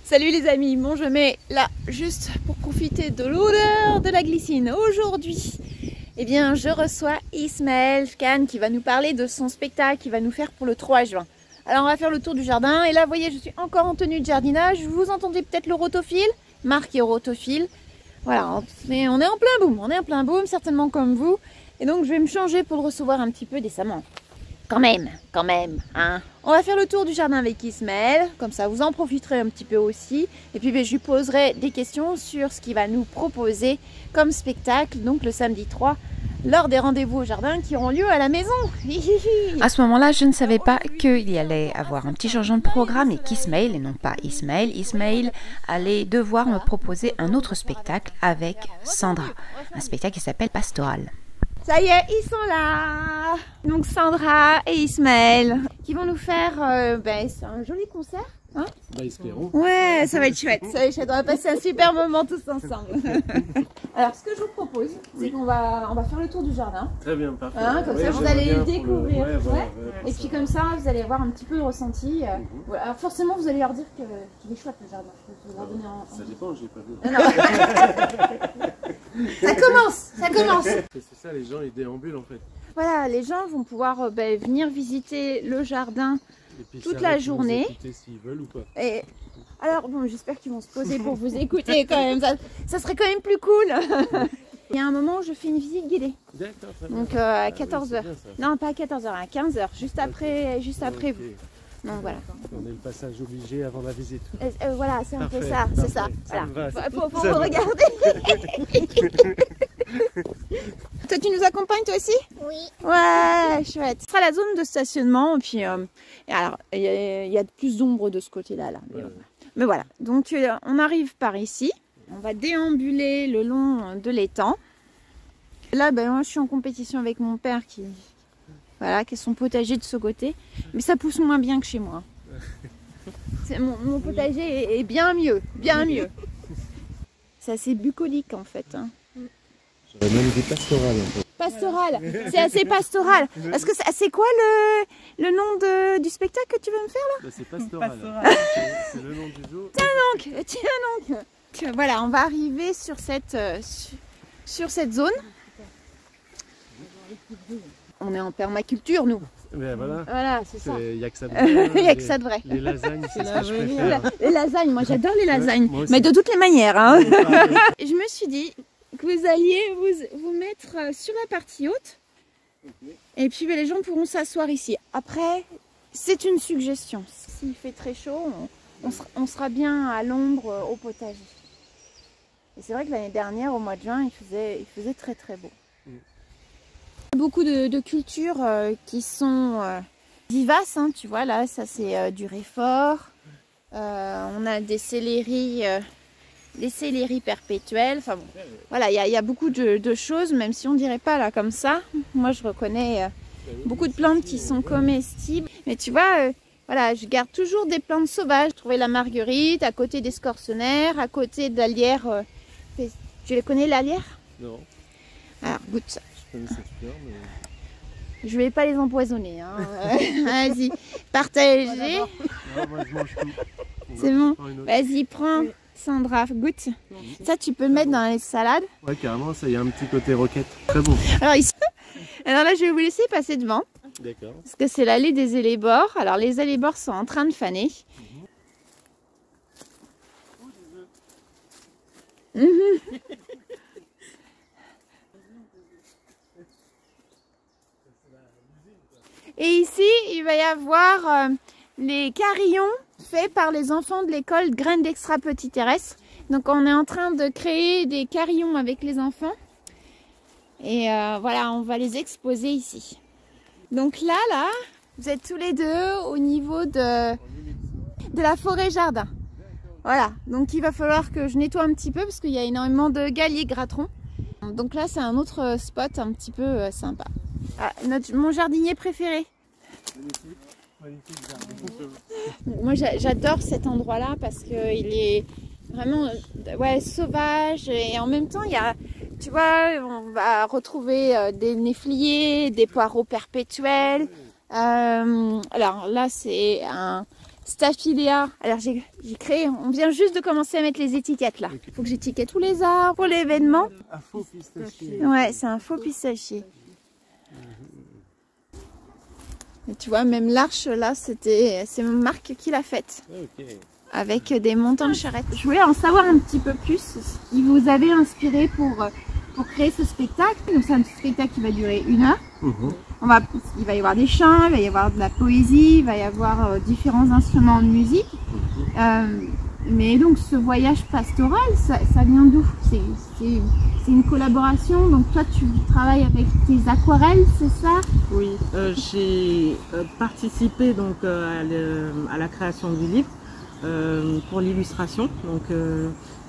Salut les amis, bon je mets là juste pour profiter de l'odeur de la glycine. Aujourd'hui, eh bien je reçois Ismaël Khan qui va nous parler de son spectacle qu'il va nous faire pour le 3 juin. Alors on va faire le tour du jardin et là vous voyez je suis encore en tenue de jardinage. Vous entendez peut-être le rotophile, marqué rotophile. Voilà, on est en plein boom, certainement comme vous. Et donc je vais me changer pour le recevoir un petit peu décemment. Quand même, hein. On va faire le tour du jardin avec Ismaël, comme ça vous en profiterez un petit peu aussi. Et puis je lui poserai des questions sur ce qu'il va nous proposer comme spectacle, donc le samedi 3, lors des rendez-vous au jardin qui auront lieu à la maison. À ce moment-là, je ne savais pas qu'il y allait avoir un petit changement de programme et qu'Ismaël, et non pas Ismaël, allait devoir me proposer un autre spectacle avec Sandra. Un spectacle qui s'appelle Pastoral. Ça y est, ils sont là. Donc Sandra et Ismaël qui vont nous faire c'est un joli concert. Hein, espérons. Ouais, ça va être chouette. On va passer un super moment tous ensemble. Alors, ce que je vous propose, c'est qu'on va faire le tour du jardin. Très bien, parfait. Hein, comme ça, vous allez le découvrir. Et puis comme ça, vous allez avoir un petit peu le ressenti. Voilà. Alors forcément, vous allez leur dire qu'il est chouette le jardin. Je peux leur donner Ça dépend, j'ai pas vu. Ça commence. C'est ça, les gens ils déambulent en fait. Voilà, les gens vont pouvoir venir visiter le jardin toute la journée. S'ils veulent ou pas. Et alors bon, j'espère qu'ils vont se poser pour vous écouter quand même. Ça serait quand même plus cool. Il y a un moment où je fais une visite guidée. D'accord, très bien. Donc à 14h. Non, pas à 14h, à 15h, juste après vous. Donc voilà. On est le passage obligé avant la visite. Voilà, c'est un peu ça, c'est ça. Voilà. Faut vous regarder. Toi, tu nous accompagnes toi aussi? Oui. Ouais, chouette. Ce sera la zone de stationnement. Et puis, alors, il y a plus d'ombre de ce côté-là. Là. Mais voilà. Donc, on arrive par ici. On va déambuler le long de l'étang. Là, moi, je suis en compétition avec mon père qui a son potager de ce côté. Mais ça pousse moins bien que chez moi. Mon potager est bien mieux. C'est assez bucolique en fait. Hein. J'aurais même dit pastoral. Pastoral, c'est assez pastoral. Est-ce que c'est quoi le nom du spectacle que tu veux me faire là? C'est pastoral. C'est le nom du jour. Tiens donc. Voilà, on va arriver sur cette zone. On est en permaculture nous. Mais voilà. Voilà, c'est ça. Il n'y a que ça de vrai. Il n'y a que ça de vrai. Les lasagnes, c'est ce que je préfère. Les lasagnes, moi j'adore les lasagnes. Mais de toutes les manières. Hein. Je me suis dit que vous alliez vous mettre sur la partie haute. Et puis les gens pourront s'asseoir ici. Après, c'est une suggestion. S'il fait très chaud, on sera bien à l'ombre au potager. Et c'est vrai que l'année dernière, au mois de juin, il faisait très très beau. Beaucoup de cultures qui sont vivaces, hein, tu vois, là, ça c'est du réfort. On a des céleris perpétuels. Enfin bon, voilà, il y a beaucoup de choses, même si on dirait pas là comme ça. Moi, je reconnais beaucoup de plantes qui sont comestibles. Mais tu vois, voilà, je garde toujours des plantes sauvages. J'ai trouvé la marguerite à côté des scorsonnaires, à côté de la lierre. Tu les connais, la lierre? Non. Alors, goûte ça. Je connais cette fleur, mais... Je vais pas les empoisonner. Hein. Vas-y, partagez. Non, moi je mange tout. C'est bon. Vas-y, prends. Sandra, goûte. Ça, tu peux le mettre dans les salades. Ouais, carrément, ça y a un petit côté roquette. Très bon. Alors là, je vais vous laisser passer devant. D'accord. Parce que c'est l'allée des élébores. Alors, les élébores sont en train de faner. Et ici, il va y avoir les carillons faits par les enfants de l'école Graines d'Extra Petit Terrestre. Donc on est en train de créer des carillons avec les enfants. Et voilà, on va les exposer ici. Donc là, vous êtes tous les deux au niveau de la forêt jardin. Voilà, donc il va falloir que je nettoie un petit peu parce qu'il y a énormément de galets gratterons. Donc là, c'est un autre spot un petit peu sympa. Ah, mon jardinier préféré. Magnifique jardin. Moi j'adore cet endroit là parce qu'il est vraiment sauvage et en même temps il y a, tu vois, on va retrouver des néfliers, des poireaux perpétuels. Alors là c'est Staphylia. Alors j'ai créé, on vient juste de commencer à mettre les étiquettes là. Il faut que j'étiquette tous les arbres pour l'événement. Un faux pistachier. Ouais, c'est un faux pistachier. Et tu vois, même l'arche là, c'est Marc qui l'a faite. Okay. Avec des montants de charrettes. Je voulais en savoir un petit peu plus. Si vous avez inspiré pour créer ce spectacle. Donc c'est un spectacle qui va durer 1 heure. Il va y avoir des chants, il va y avoir de la poésie, il va y avoir différents instruments de musique. Mais donc ce voyage pastoral, ça vient d'où? C'est une collaboration, donc toi tu travailles avec tes aquarelles, c'est ça? Oui, j'ai participé donc à la création du livre pour l'illustration. Donc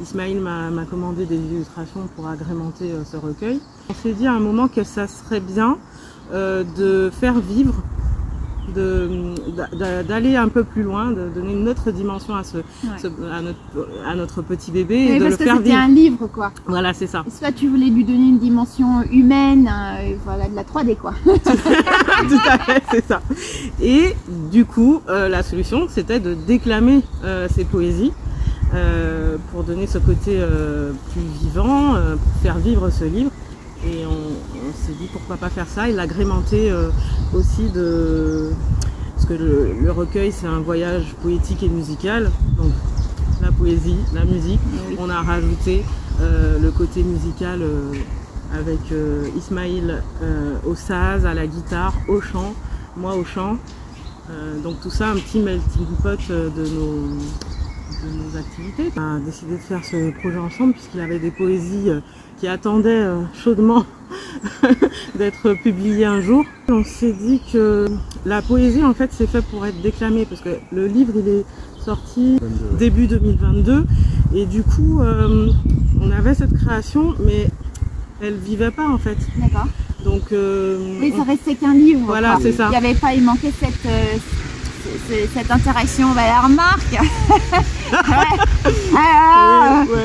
Ismaël m'a commandé des illustrations pour agrémenter ce recueil. On s'est dit à un moment que ça serait bien de faire vivre, d'aller un peu plus loin, de donner une autre dimension à, à notre petit bébé et de le faire vivre. C'était un livre quoi. Voilà, c'est ça. Soit tu voulais lui donner une dimension humaine, voilà, de la 3D quoi. Tout à fait, c'est ça. Et du coup, la solution c'était de déclamer ces poésies pour donner ce côté plus vivant, pour faire vivre ce livre. Et on s'est dit pourquoi pas faire ça et l'agrémenter aussi de... Parce que le recueil c'est un voyage poétique et musical, donc la poésie, la musique, on a rajouté le côté musical avec Ismaël au saz, à la guitare, au chant, moi au chant, donc tout ça un petit melting pot de nos activités. On a décidé de faire ce projet ensemble puisqu'il avait des poésies qui attendaient chaudement d'être publiées un jour. On s'est dit que la poésie en fait c'est fait pour être déclamée parce que le livre il est sorti début 2022 et du coup on avait cette création mais elle vivait pas en fait. D'accord. Donc oui, ça restait qu'un livre. Voilà, c'est ça. Il manquait cette interaction. Bah, la remarque.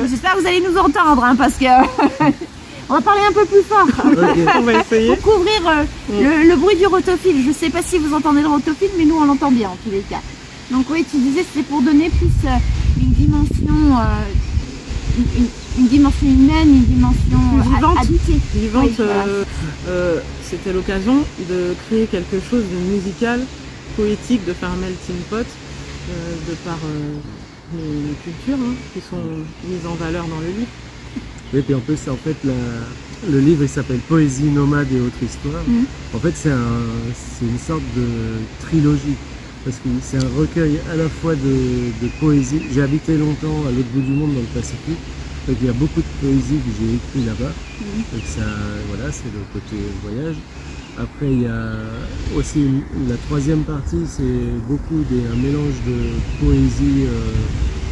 J'espère que vous allez nous entendre hein, parce que on va parler un peu plus fort. Okay. On va essayer. Pour couvrir le bruit du rotophile. Je sais pas si vous entendez le rotophile, mais nous on l'entend bien en tous les cas. Donc oui, tu disais c'était pour donner plus une dimension humaine, une dimension vivante. Oui, voilà. C'était l'occasion de créer quelque chose de musical, poétique, de faire un melting pot de par les cultures qui sont mises en valeur dans le livre. Oui, puis en plus, en fait, le livre il s'appelle Poésie nomade et autres histoires. En fait, c'est une sorte de trilogie. Parce que c'est un recueil à la fois de poésie. J'ai habité longtemps à l'autre bout du monde, dans le Pacifique. Donc il y a beaucoup de poésie que j'ai écrit là-bas. Donc ça, voilà, c'est le côté voyage. Après, il y a aussi la troisième partie, c'est beaucoup un mélange de poésie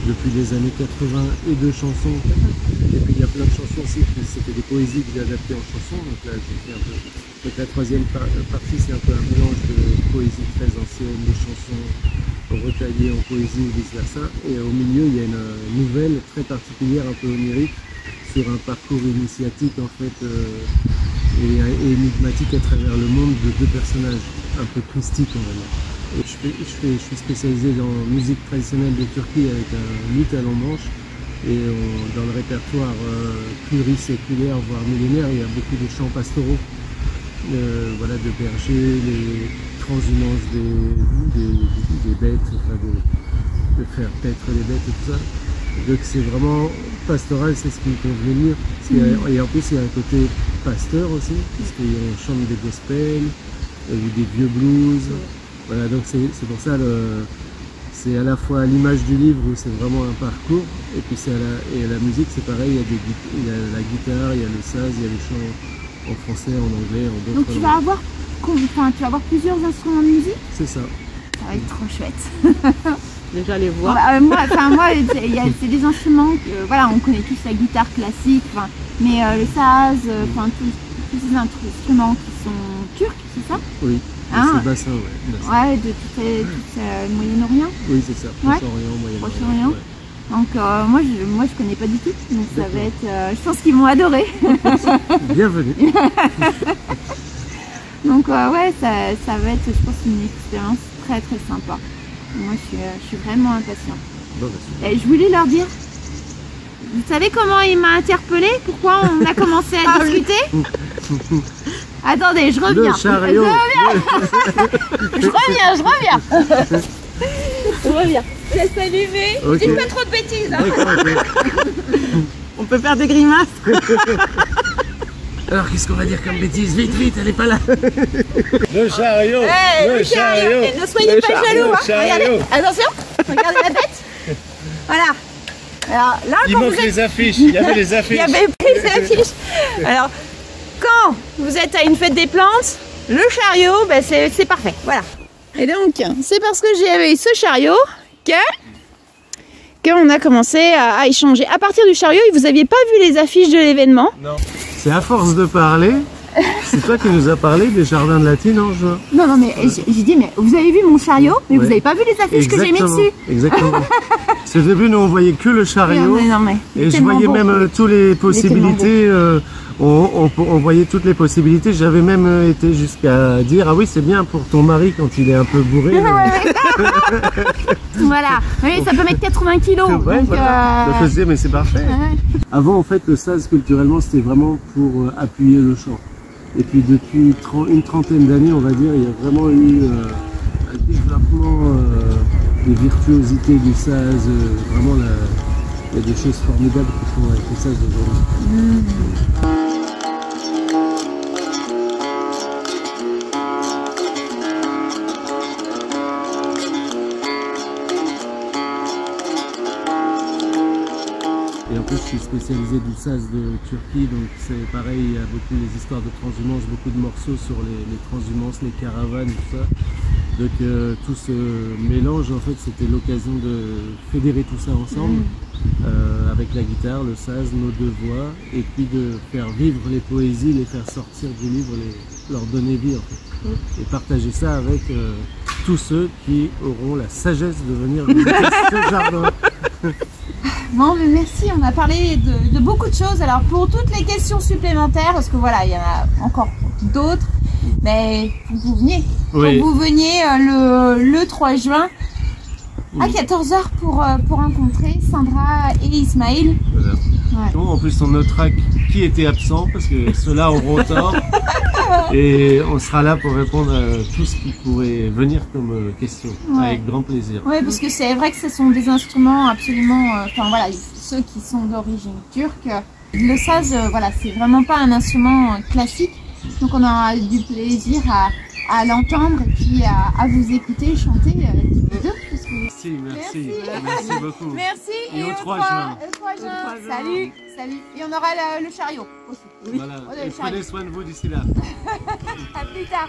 depuis les années 80 et de chansons. Et puis il y a plein de chansons aussi, c'était des poésies que j'ai adaptées en chansons. Donc là, j'ai fait un peu. Donc la troisième partie, c'est un peu un mélange de poésie très ancienne, de chansons retaillées en poésie ou vice versa. Et au milieu, il y a une nouvelle très particulière, un peu onirique, sur un parcours initiatique en fait et énigmatique à travers le monde de deux personnages, un peu mystiques on va dire. Et je suis spécialisé dans musique traditionnelle de Turquie avec un luth à long manche. Et dans le répertoire pluriséculaire, voire millénaire, il y a beaucoup de chants pastoraux. Voilà, de bergers, les transhumances des bêtes, enfin de faire paître les bêtes et tout ça. Donc c'est vraiment pastoral, c'est ce qui me convenait mieux. Et en plus il y a un côté pasteur aussi, puisqu'on chante des gospels, ou des vieux blues. Voilà, donc c'est pour ça c'est à la fois à l'image du livre où c'est vraiment un parcours, et puis à la musique c'est pareil, il y a la guitare, il y a le saz, il y a les chants en français, en anglais, en d'autres langues. Donc tu vas avoir plusieurs instruments de musique? C'est ça. Ça va être trop chouette. Déjà les voix. Moi c'est des instruments, voilà, on connaît tous la guitare classique, mais le saz, tous ces instruments qui sont turcs, c'est ça? Oui, c'est bassin, ouais. Ouais, de tout le Moyen-Orient. Oui, c'est ça, Proche-Orient, Moyen-Orient. Ouais. Donc moi je connais pas du tout, donc ça va être, je pense qu'ils vont adorer. Bienvenue. Donc ouais, ça va être, je pense, une expérience très très sympa. Moi, je suis vraiment impatiente. Bon, bah, Et je voulais leur dire, vous savez comment il m'a interpellé? Pourquoi on a commencé à discuter? Attendez, je reviens. Le chariot. Je reviens. Je reviens. Je laisse allumer. Ok. Dites pas trop de bêtises. Hein. D'accord, ok. On peut faire des grimaces. Alors, qu'est-ce qu'on va dire comme bêtise? Vite, vite, elle est pas là. Le chariot. Hey, le chariot. Et ne soyez pas jaloux. Hein. chariot. Regardez, attention. Regardez la tête. Voilà. Alors là, Il quand manque vous êtes... les affiches. Il y avait les Il affiches. y avait plus d'affiches. Alors, quand vous êtes à une fête des plantes, le chariot, ben c'est parfait. Voilà. Et donc, c'est parce que j'avais ce chariot qu'on a commencé à échanger. À partir du chariot, vous n'aviez pas vu les affiches de l'événement. Non. C'est à force de parler. C'est toi qui nous as parlé des jardins de Latine en juin. Non, non, mais j'ai dit, mais vous avez vu mon chariot, mais vous n'avez pas vu les affiches que j'ai mis dessus. Exactement. Parce qu'au début, nous, on voyait que le chariot. Non, mais Et je voyais même toutes les possibilités. On voyait toutes les possibilités. J'avais même été jusqu'à dire, ah oui, c'est bien pour ton mari quand il est un peu bourré. Voilà. Oui, ça peut mettre 80 kilos. Ouais, Donc, voilà. Donc je disais, mais c'est parfait. Avant, en fait, le saz, culturellement, c'était vraiment pour appuyer le chant. Et puis depuis une trentaine d'années, on va dire, il y a vraiment eu un développement des virtuosités du saz. Vraiment, il y a des choses formidables qui font avec le saz aujourd'hui. Et en plus, je suis spécialisé du saz de Turquie, donc c'est pareil, il y a beaucoup les histoires de transhumance, beaucoup de morceaux sur les transhumances, les caravanes, tout ça. Donc tout ce mélange, en fait, c'était l'occasion de fédérer tout ça ensemble, avec la guitare, le saz, nos deux voix, et puis de faire vivre les poésies, les faire sortir du livre, leur donner vie, en fait. Et partager ça avec tous ceux qui auront la sagesse de venir visiter ce jardin. Bon, mais merci, on a parlé de beaucoup de choses. Alors pour toutes les questions supplémentaires, parce que voilà, il y en a encore d'autres, mais faut que vous veniez. Oui. Faut que vous veniez le 3 juin à 14h pour rencontrer Sandra et Ismaël. Voilà. Ouais. En plus, on notera qui était absent, parce que ceux-là auront tort. Et on sera là pour répondre à tout ce qui pourrait venir comme question, avec grand plaisir. Oui, parce que c'est vrai que ce sont des instruments absolument... Enfin voilà, ceux qui sont d'origine turque. Le saz, voilà, c'est vraiment pas un instrument classique. Donc on aura du plaisir à l'entendre et puis à vous écouter chanter tous les deux. Merci beaucoup. Merci. Et au 3 juin. Le 3 juin. Salut. Et on aura le chariot aussi. Oui. Voilà. Et prenez soin de vous d'ici là. À plus tard.